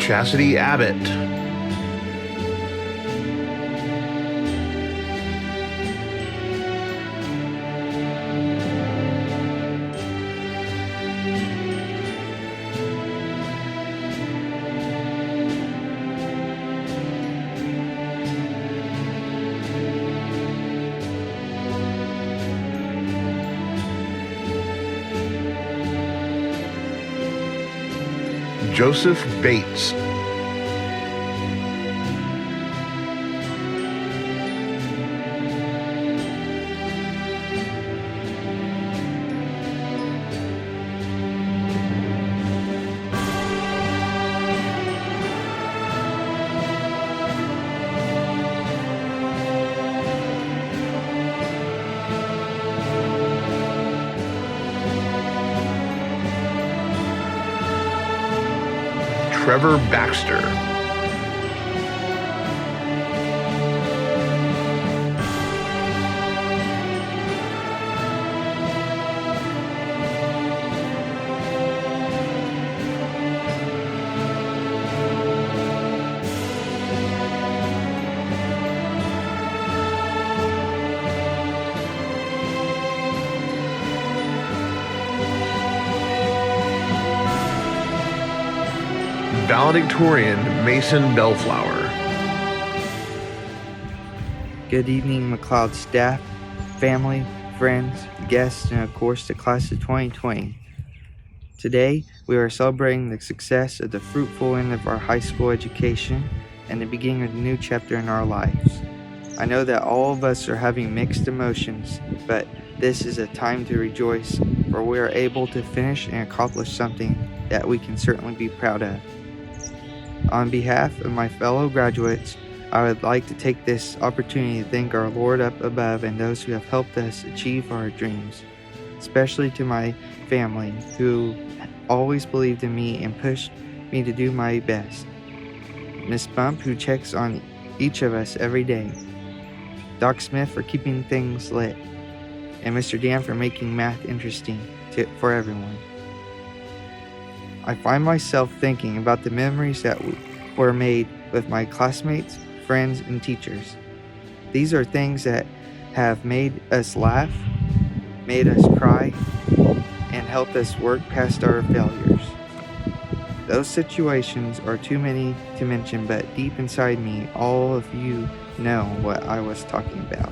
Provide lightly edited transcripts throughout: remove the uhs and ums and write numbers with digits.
Chastity Abbott. Joseph Bates. Trevor Baxter. Valedictorian Mason Bellflower. Good evening, McLoud staff, family, friends, guests, and of course the class of 2020. Today, we are celebrating the success of the fruitful end of our high school education and the beginning of a new chapter in our lives. I know that all of us are having mixed emotions, but this is a time to rejoice, for we are able to finish and accomplish something that we can certainly be proud of. On behalf of my fellow graduates, I would like to take this opportunity to thank our Lord up above and those who have helped us achieve our dreams, especially to my family who always believed in me and pushed me to do my best. Miss Bump, who checks on each of us every day, Doc Smith for keeping things lit, and Mr. Dan for making math interesting for everyone. I find myself thinking about the memories that were made with my classmates, friends, and teachers. These are things that have made us laugh, made us cry, and helped us work past our failures. Those situations are too many to mention, but deep inside me, all of you know what I was talking about.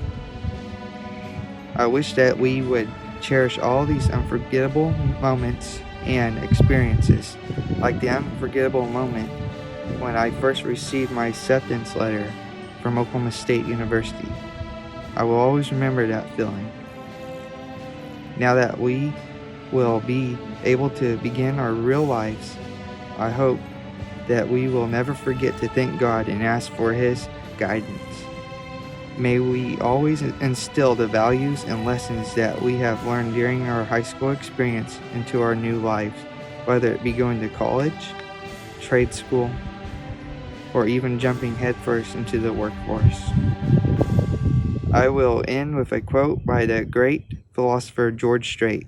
I wish that we would cherish all these unforgettable moments and experiences, like the unforgettable moment when I first received my acceptance letter from Oklahoma State University. I will always remember that feeling. Now that we will be able to begin our real lives, I hope that we will never forget to thank God and ask for His guidance. May we always instill the values and lessons that we have learned during our high school experience into our new lives, whether it be going to college, trade school, or even jumping headfirst into the workforce. I will end with a quote by the great philosopher George Strait.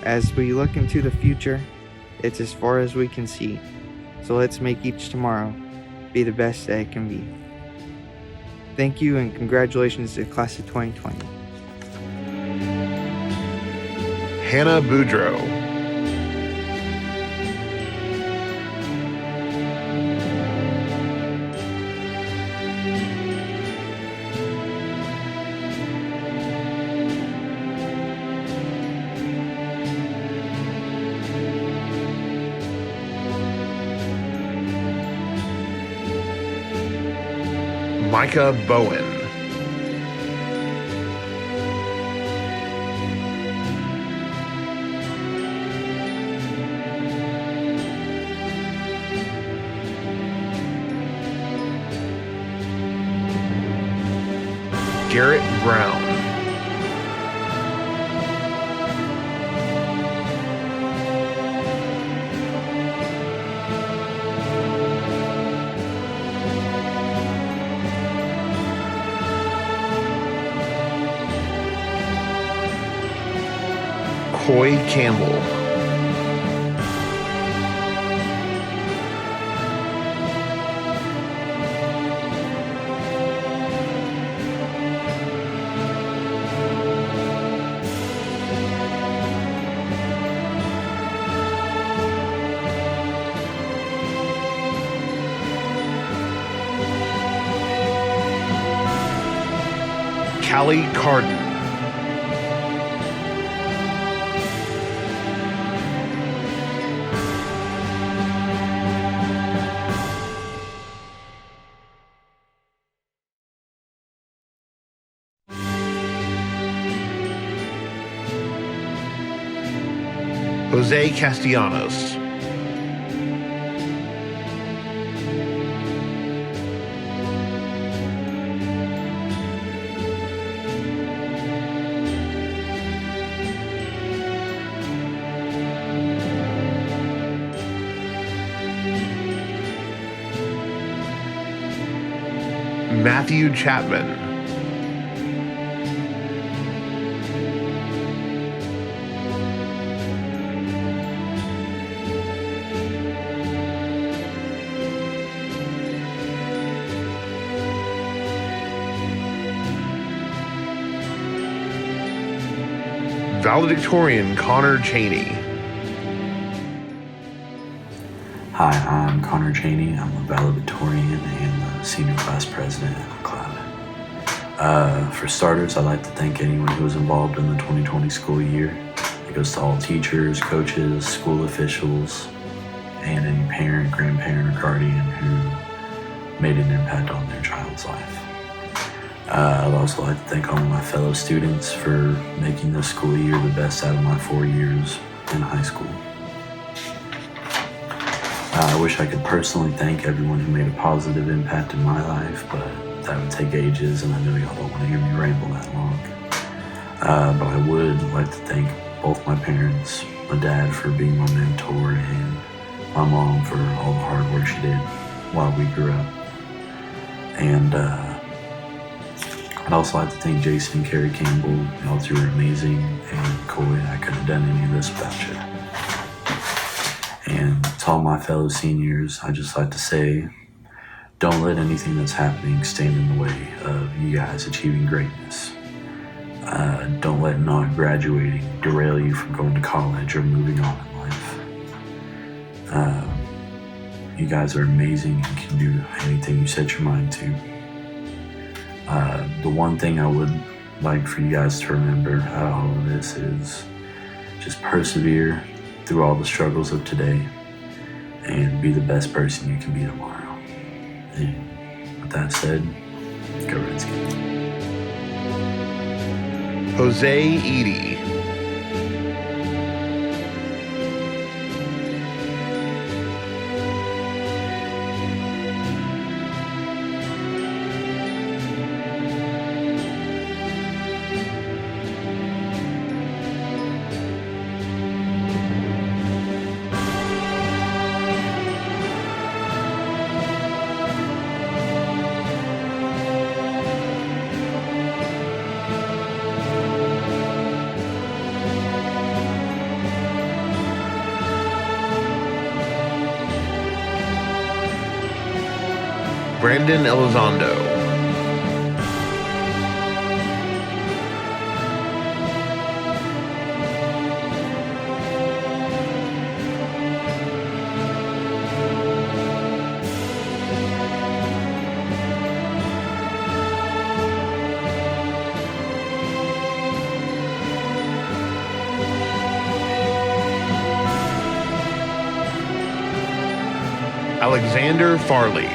As we look into the future, it's as far as we can see. So let's make each tomorrow be the best that it can be. Thank you and congratulations to the class of 2020. Hannah Boudreau. Micah Bowen. Garrett Brown. Coy Campbell. Callie Carden, Jose Castellanos, Matthew Chapman, Valedictorian Connor Cheney, Hi, I'm Connor Cheney. I'm a valedictorian and the senior class president at McLoud. For starters, I'd like to thank anyone who was involved in the 2020 school year. It goes to all teachers, coaches, school officials, and any parent, grandparent, or guardian who made an impact on their child's life. I'd also like to thank all of my fellow students for making this school year the best out of my 4 years in high school. I wish I could personally thank everyone who made a positive impact in my life, but that would take ages, and I know y'all don't want to hear me ramble that long. But I would like to thank both my parents, my dad for being my mentor, and my mom for all the hard work she did while we grew up. And I'd also like to thank Jason and Carrie Campbell. Y'all two are amazing, and Coy, I couldn't have done any of this without you. And to all my fellow seniors, I'd just like to say, don't let anything that's happening stand in the way of you guys achieving greatness. Don't let not graduating derail you from going to college or moving on in life. You guys are amazing and can do anything you set your mind to. The one thing I would like for you guys to remember out of all of this is just persevere through all the struggles of today and be the best person you can be tomorrow. And with that said, go Redskins. Jose Edie, Brandon Elizondo, Alexander Farley,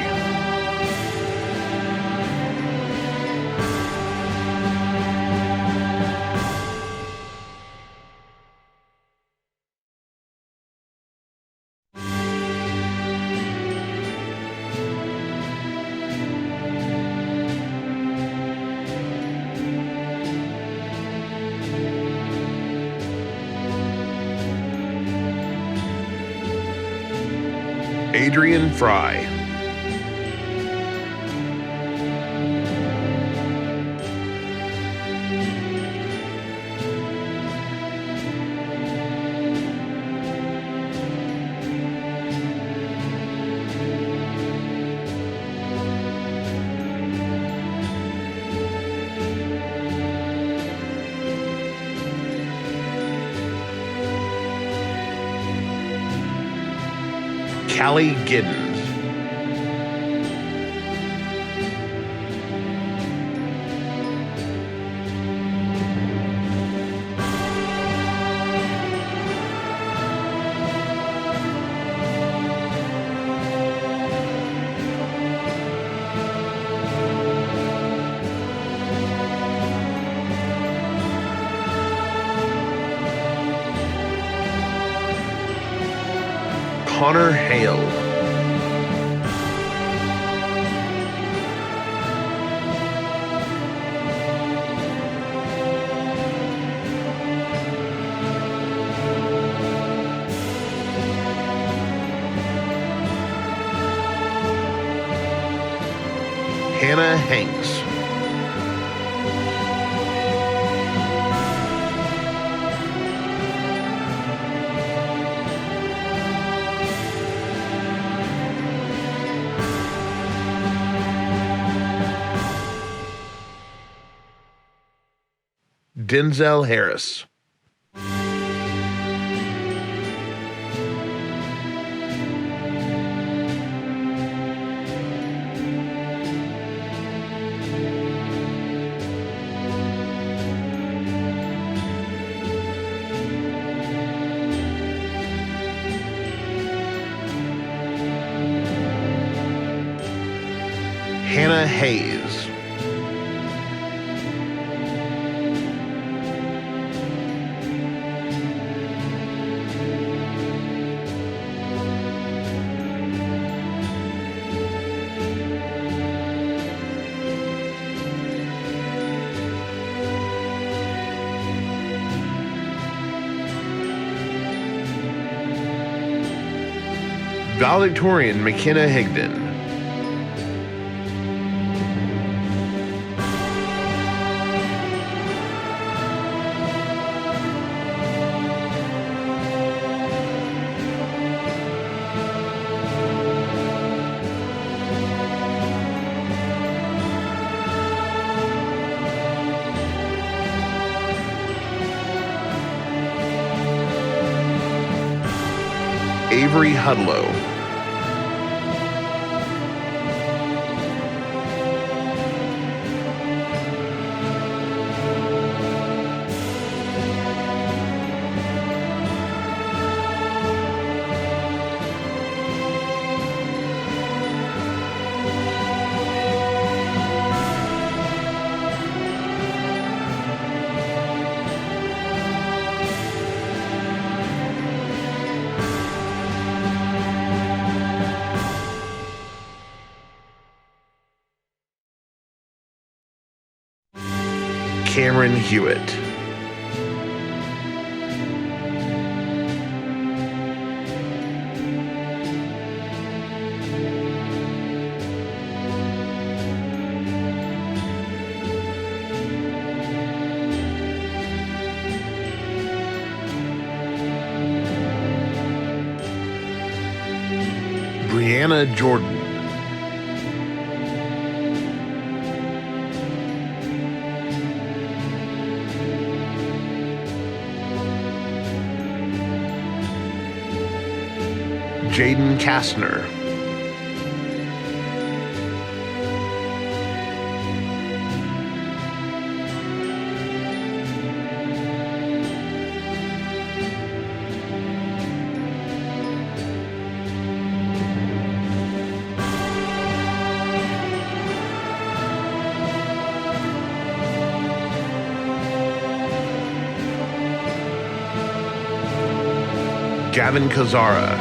Adrian Fry, Callie Giddens, Connor Hale, Hannah Hanks, Denzel Harris, Hannah Hayes, valedictorian McKenna Higdon, Avery Hudlow, Cameron Hewitt, Brianna Jordan, Jaden Kastner, Gavin Kazara,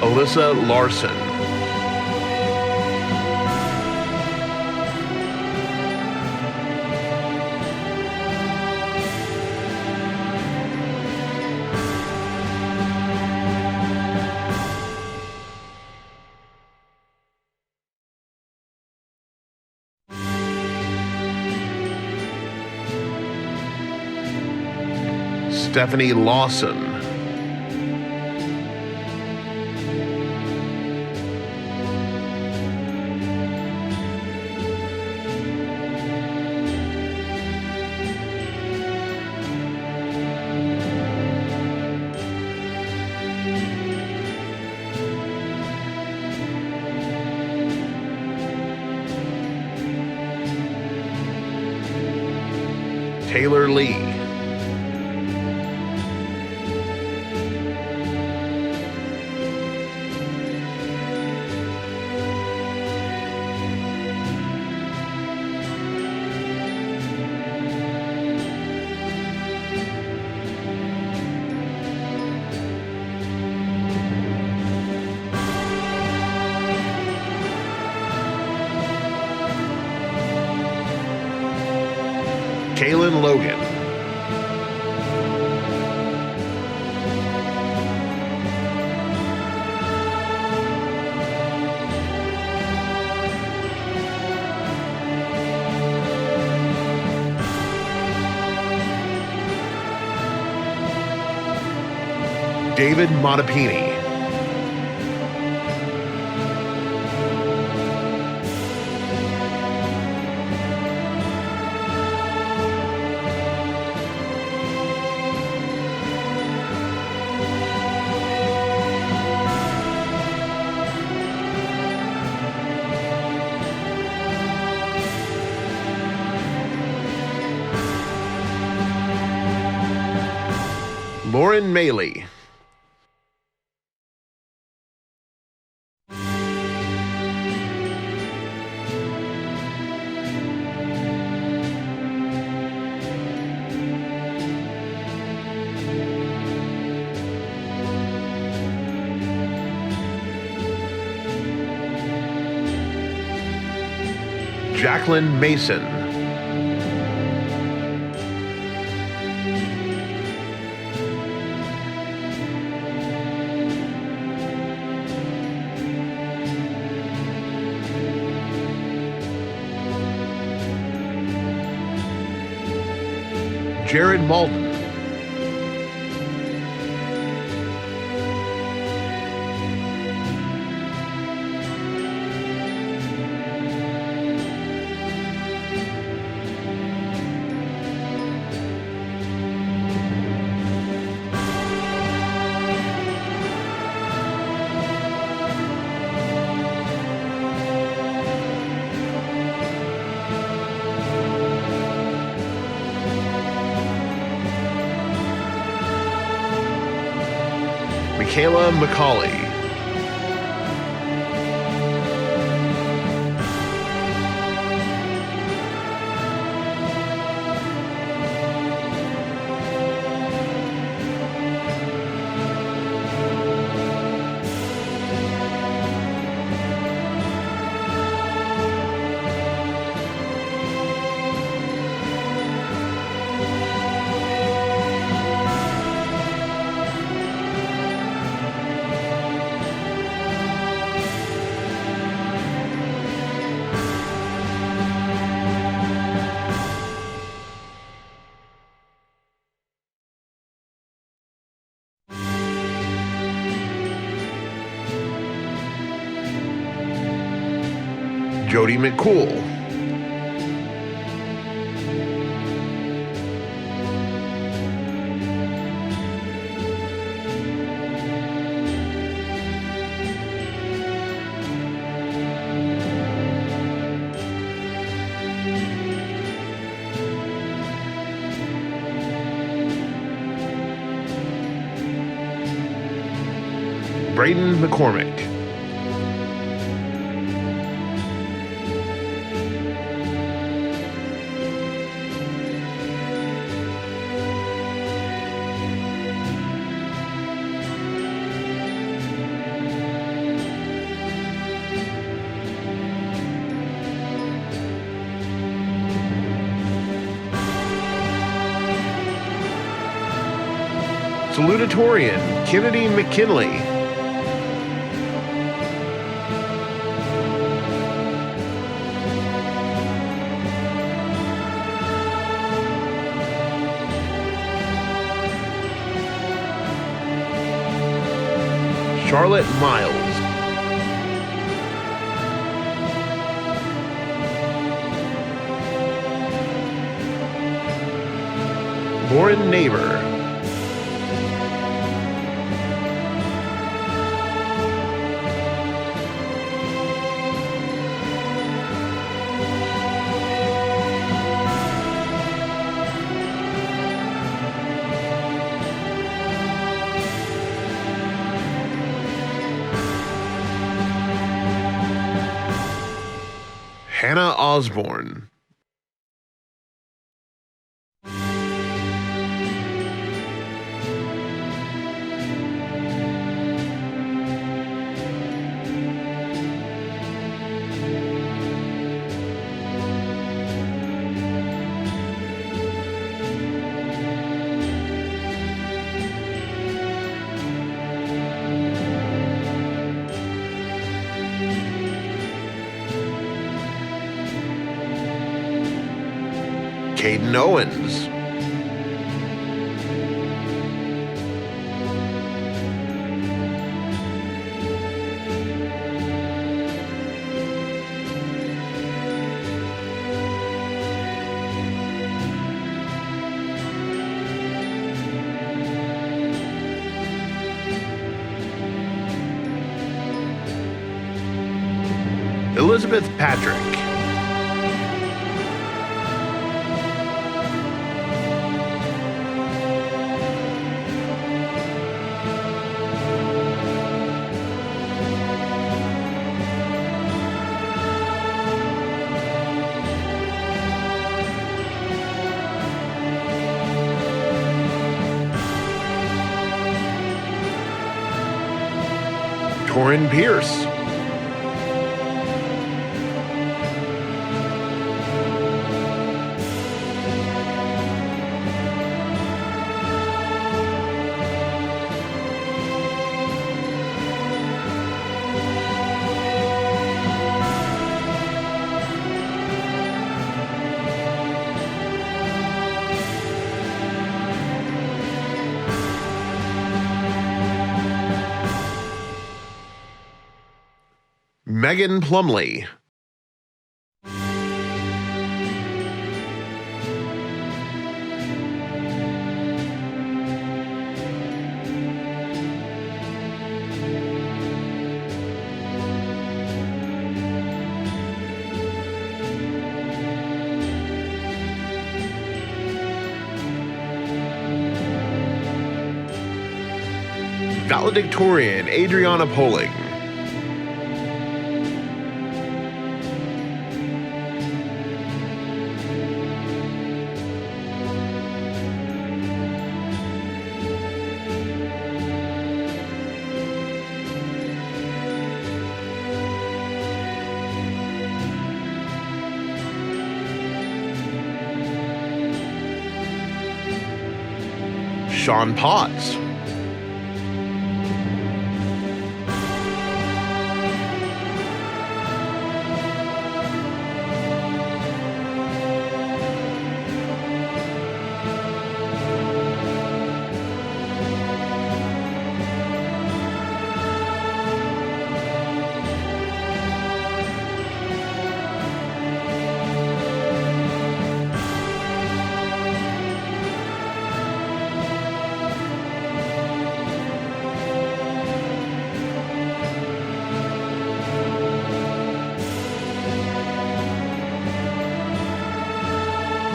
Alyssa Larson, Stephanie Lawson, Taylor Lee, Kaylin Logan, David Montapini, Lauren Maley, Jacqueline Mason, Jared Malden, Michaela McCauley, Jody McCool, Braden McCormick, Salutatorian Kennedy McKinley, Charlotte Miles, Lauren Neighbor, Hannah Osborne. Caden Owens. Elizabeth Patrick. Torin Pierce. Megan Plumley. Valedictorian Adriana Poling. Sean Potts.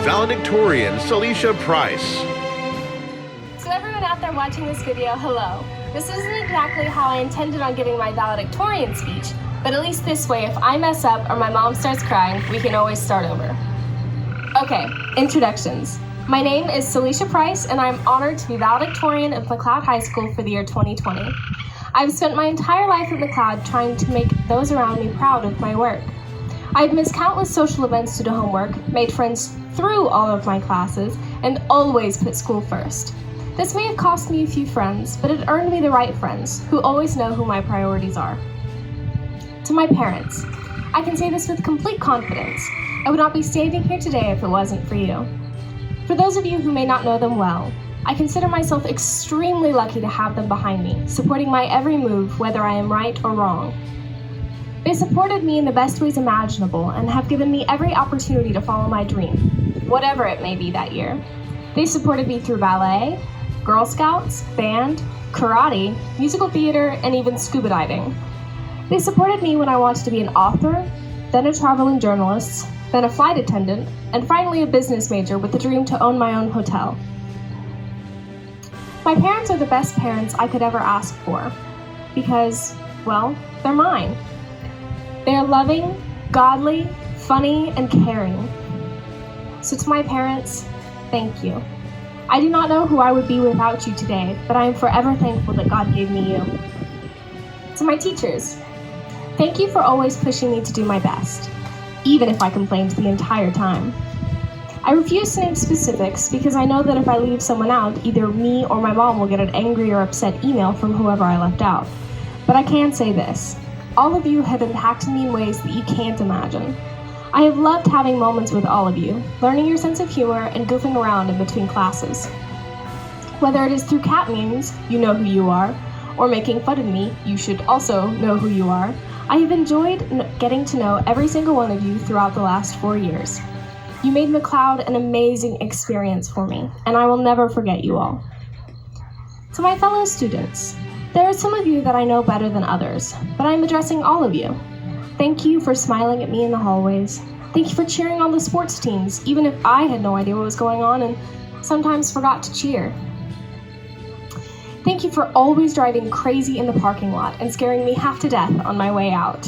Valedictorian Celicia Price. So everyone out there watching this video, hello. This isn't exactly how I intended on giving my valedictorian speech, but at least this way, if I mess up or my mom starts crying, we can always start over. Okay, introductions. My name is Celicia Price, and I'm honored to be valedictorian of McLoud High School for the year 2020. I've spent my entire life at McLoud trying to make those around me proud of my work. I've missed countless social events due to homework, made friends through all of my classes, and always put school first. This may have cost me a few friends, but it earned me the right friends, who always know who my priorities are. To my parents, I can say this with complete confidence. I would not be standing here today if it wasn't for you. For those of you who may not know them well, I consider myself extremely lucky to have them behind me, supporting my every move, whether I am right or wrong. They supported me in the best ways imaginable and have given me every opportunity to follow my dream, whatever it may be that year. They supported me through ballet, Girl Scouts, band, karate, musical theater, and even scuba diving. They supported me when I wanted to be an author, then a traveling journalist, then a flight attendant, and finally a business major with the dream to own my own hotel. My parents are the best parents I could ever ask for because, well, they're mine. They are loving, godly, funny, and caring. So to my parents, thank you. I do not know who I would be without you today, but I am forever thankful that God gave me you. To my teachers, thank you for always pushing me to do my best, even if I complained the entire time. I refuse to name specifics because I know that if I leave someone out, either me or my mom will get an angry or upset email from whoever I left out. But I can say this, all of you have impacted me in ways that you can't imagine. I have loved having moments with all of you, learning your sense of humor and goofing around in between classes. Whether it is through cat memes, you know who you are, or making fun of me, you should also know who you are, I have enjoyed getting to know every single one of you throughout the last 4 years. You made McLoud an amazing experience for me, and I will never forget you all. To my fellow students, there are some of you that I know better than others, but I am addressing all of you. Thank you for smiling at me in the hallways. Thank you for cheering on the sports teams, even if I had no idea what was going on and sometimes forgot to cheer. Thank you for always driving crazy in the parking lot and scaring me half to death on my way out.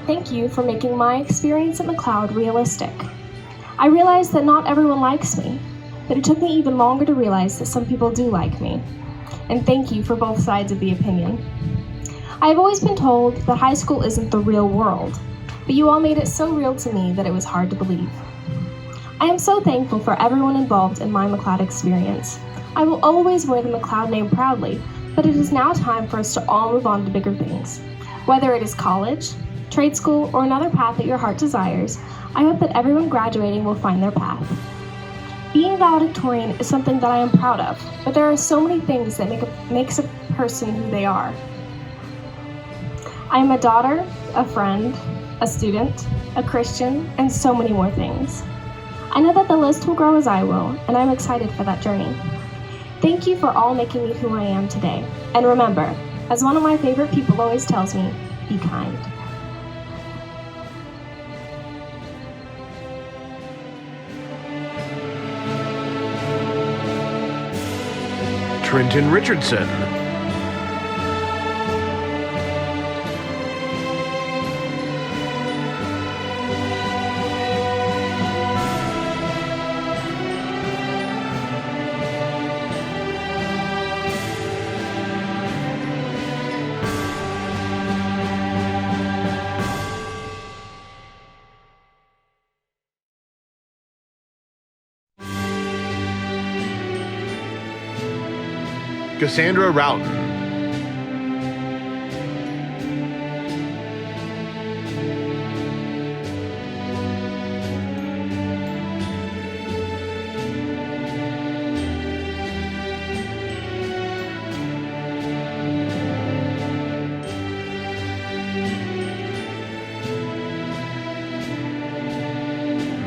Thank you for making my experience at McLoud realistic. I realized that not everyone likes me, but it took me even longer to realize that some people do like me. And thank you for both sides of the opinion. I have always been told that high school isn't the real world, but you all made it so real to me that it was hard to believe. I am so thankful for everyone involved in my McLoud experience. I will always wear the McLoud name proudly, but it is now time for us to all move on to bigger things. Whether it is college, trade school, or another path that your heart desires, I hope that everyone graduating will find their path. Being valedictorian is something that I am proud of, but there are so many things that makes a person who they are. I am a daughter, a friend, a student, a Christian, and so many more things. I know that the list will grow as I will, and I'm excited for that journey. Thank you for all making me who I am today. And remember, as one of my favorite people always tells me, be kind. Trenton Richardson, Cassandra Roughton,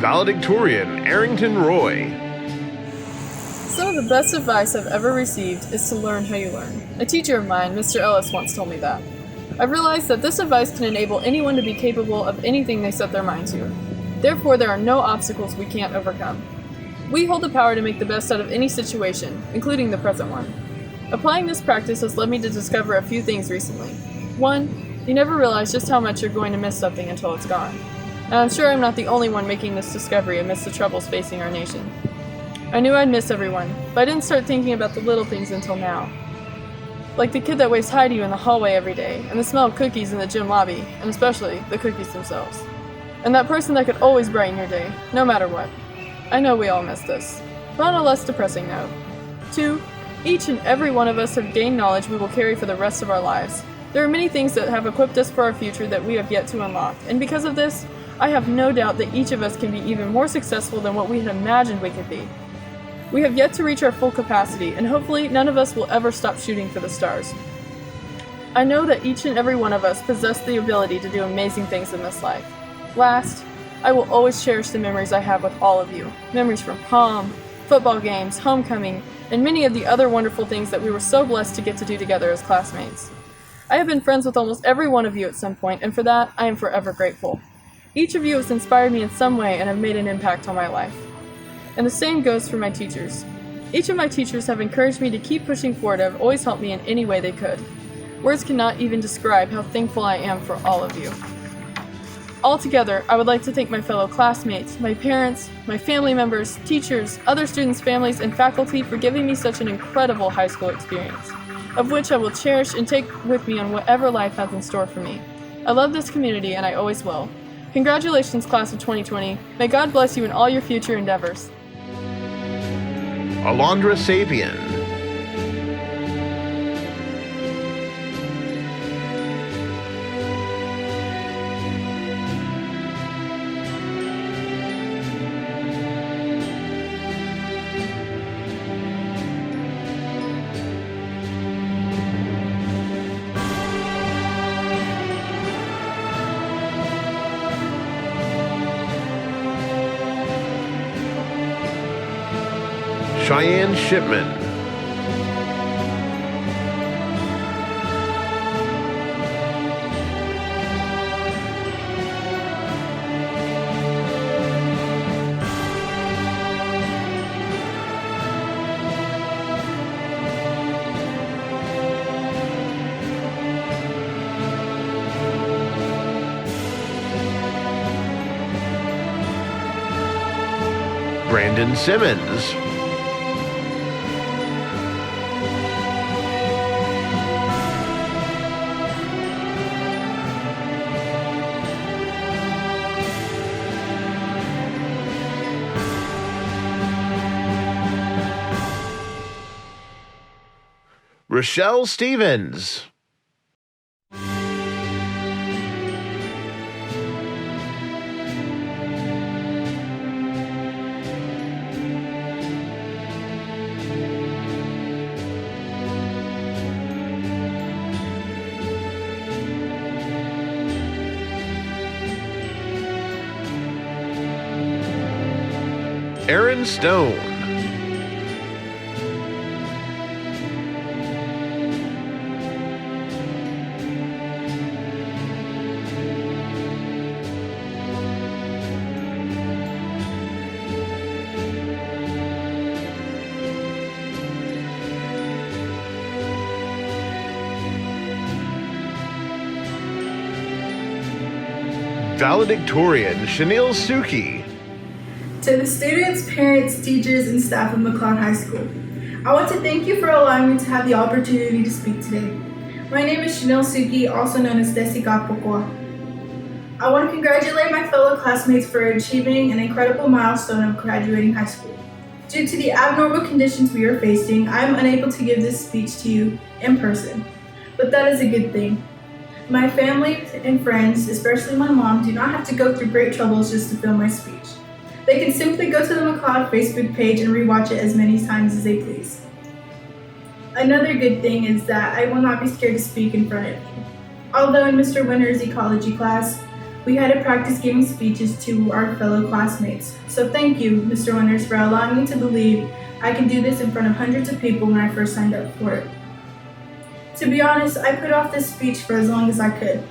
valedictorian Arrington Roy, Some of the best advice I've ever received is to learn how you learn. A teacher of mine, Mr. Ellis, once told me that. I've realized that this advice can enable anyone to be capable of anything they set their mind to. Therefore, there are no obstacles we can't overcome. We hold the power to make the best out of any situation, including the present one. Applying this practice has led me to discover a few things recently. 1, you never realize just how much you're going to miss something until it's gone. And I'm sure I'm not the only one making this discovery amidst the troubles facing our nation. I knew I'd miss everyone, but I didn't start thinking about the little things until now. Like the kid that waves hi to you in the hallway every day, and the smell of cookies in the gym lobby, and especially the cookies themselves. And that person that could always brighten your day, no matter what. I know we all miss this. But on a less depressing note. 2, each and every one of us have gained knowledge we will carry for the rest of our lives. There are many things that have equipped us for our future that we have yet to unlock, and because of this, I have no doubt that each of us can be even more successful than what we had imagined we could be. We have yet to reach our full capacity, and hopefully none of us will ever stop shooting for the stars. I know that each and every one of us possess the ability to do amazing things in this life. Last, I will always cherish the memories I have with all of you. Memories from prom, football games, homecoming, and many of the other wonderful things that we were so blessed to get to do together as classmates. I have been friends with almost every one of you at some point, and for that, I am forever grateful. Each of you has inspired me in some way and have made an impact on my life. And the same goes for my teachers. Each of my teachers have encouraged me to keep pushing forward and have always helped me in any way they could. Words cannot even describe how thankful I am for all of you. Altogether, I would like to thank my fellow classmates, my parents, my family members, teachers, other students' families, and faculty for giving me such an incredible high school experience, of which I will cherish and take with me on whatever life has in store for me. I love this community, and I always will. Congratulations, class of 2020. May God bless you in all your future endeavors. Alondra Sapien. Cheyenne Shipman. Brandon Simmons. Rochelle Stevens. Aaron Stone. Valedictorian Chanel Suki. To the students, parents, teachers, and staff of McLoud High School, I want to thank you for allowing me to have the opportunity to speak today. My name is Chanel Suki, also known as Desi Kapokwa. I want to congratulate my fellow classmates for achieving an incredible milestone of graduating high school. Due to the abnormal conditions we are facing, I am unable to give this speech to you in person, but that is a good thing. My family and friends, especially my mom, do not have to go through great troubles just to film my speech. They can simply go to the McLoud Facebook page and rewatch it as many times as they please. Another good thing is that I will not be scared to speak in front of you. Although in Mr. Winter's ecology class, we had to practice giving speeches to our fellow classmates. So thank you, Mr. Winters, for allowing me to believe I can do this in front of hundreds of people when I first signed up for it. To be honest, I put off this speech for as long as I could.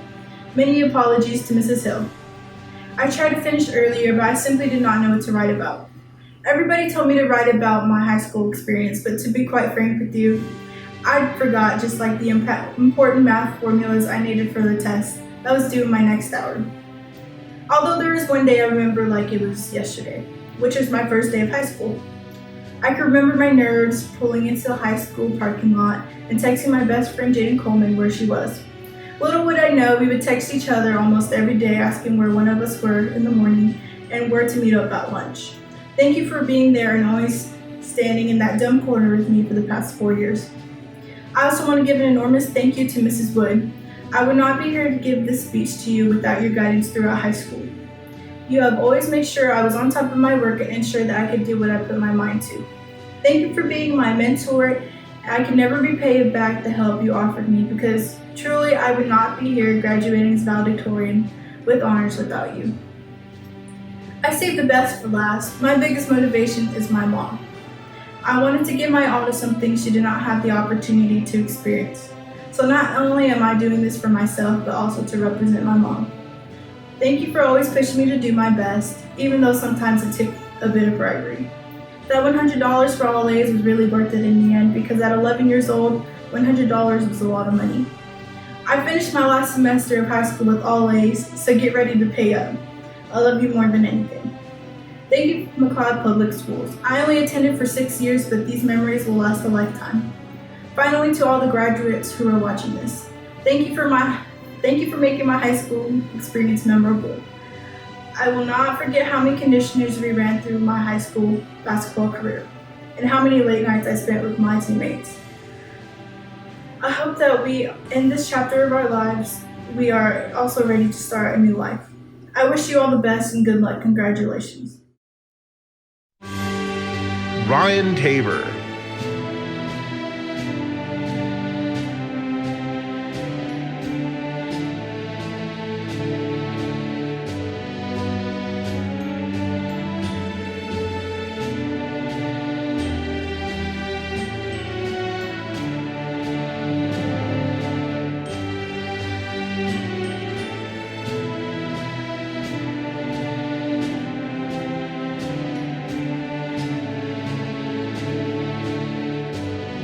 Many apologies to Mrs. Hill. I tried to finish earlier, but I simply did not know what to write about. Everybody told me to write about my high school experience, but to be quite frank with you, I forgot just like the important math formulas I needed for the test that was due in my next hour. Although there is one day I remember like it was yesterday, which was my first day of high school. I can remember my nerves pulling into the high school parking lot and texting my best friend Jaden Coleman where she was. Little would I know we would text each other almost every day asking where one of us were in the morning and where to meet up at lunch. Thank you for being there and always standing in that dumb corner with me for the past 4 years. I also want to give an enormous thank you to Mrs. Wood. I would not be here to give this speech to you without your guidance throughout high school. You have always made sure I was on top of my work and ensured that I could do what I put my mind to. Thank you for being my mentor. I can never repay back the help you offered me because truly I would not be here graduating as valedictorian with honors without you. I saved the best for last. My biggest motivation is my mom. I wanted to give my all to something she did not have the opportunity to experience. So not only am I doing this for myself, but also to represent my mom. Thank you for always pushing me to do my best, even though sometimes it took a bit of bribery. That $100 for all A's was really worth it in the end because at 11 years old, $100 was a lot of money. I finished my last semester of high school with all A's, so get ready to pay up. I love you more than anything. Thank you, McLoud Public Schools. I only attended for 6 years, but these memories will last a lifetime. Finally, to all the graduates who are watching this, thank you for making my high school experience memorable. I will not forget how many conditioners we ran through my high school basketball career, and how many late nights I spent with my teammates. I hope that in this chapter of our lives, we are also ready to start a new life. I wish you all the best and good luck. Congratulations. Ryan Tabor.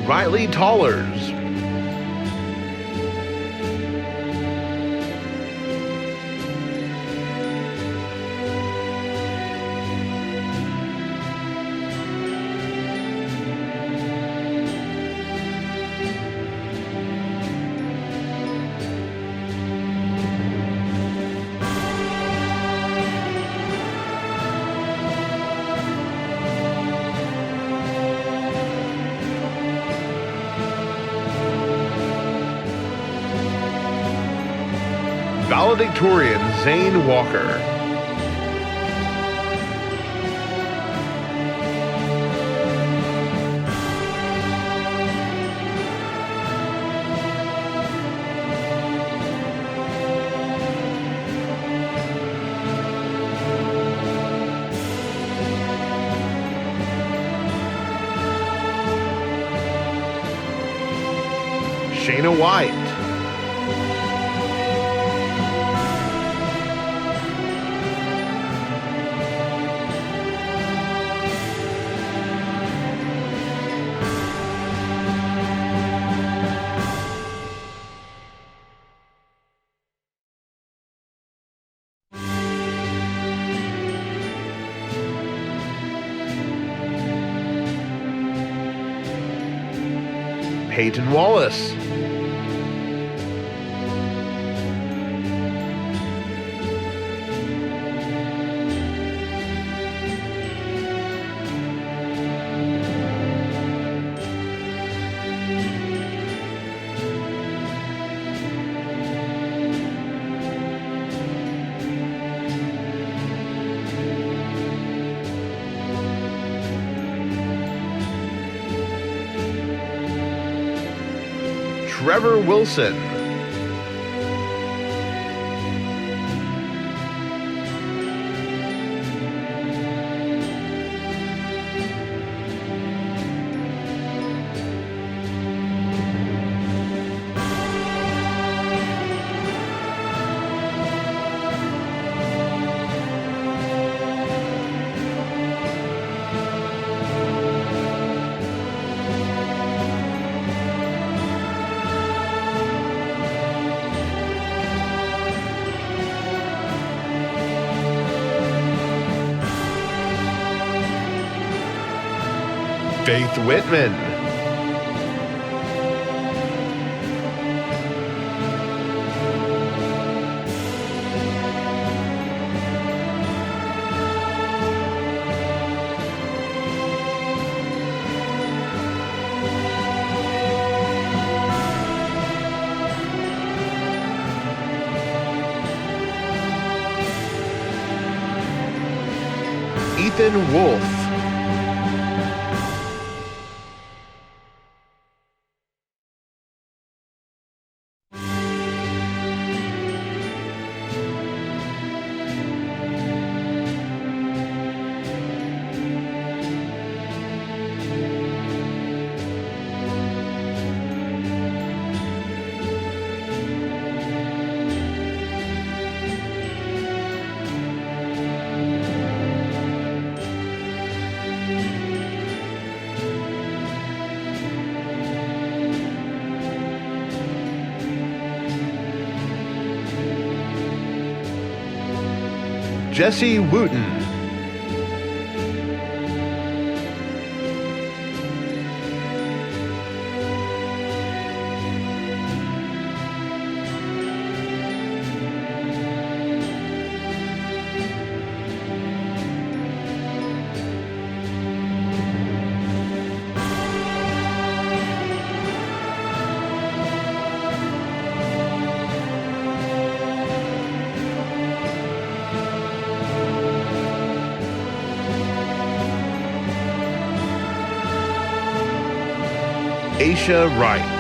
Riley Tollers. Valedictorian Zane Walker. Shayna White. Peyton Wallace. Trevor Wilson. Faith Whitman. Ethan Wolf. Jesse Wooten. Aisha Wright.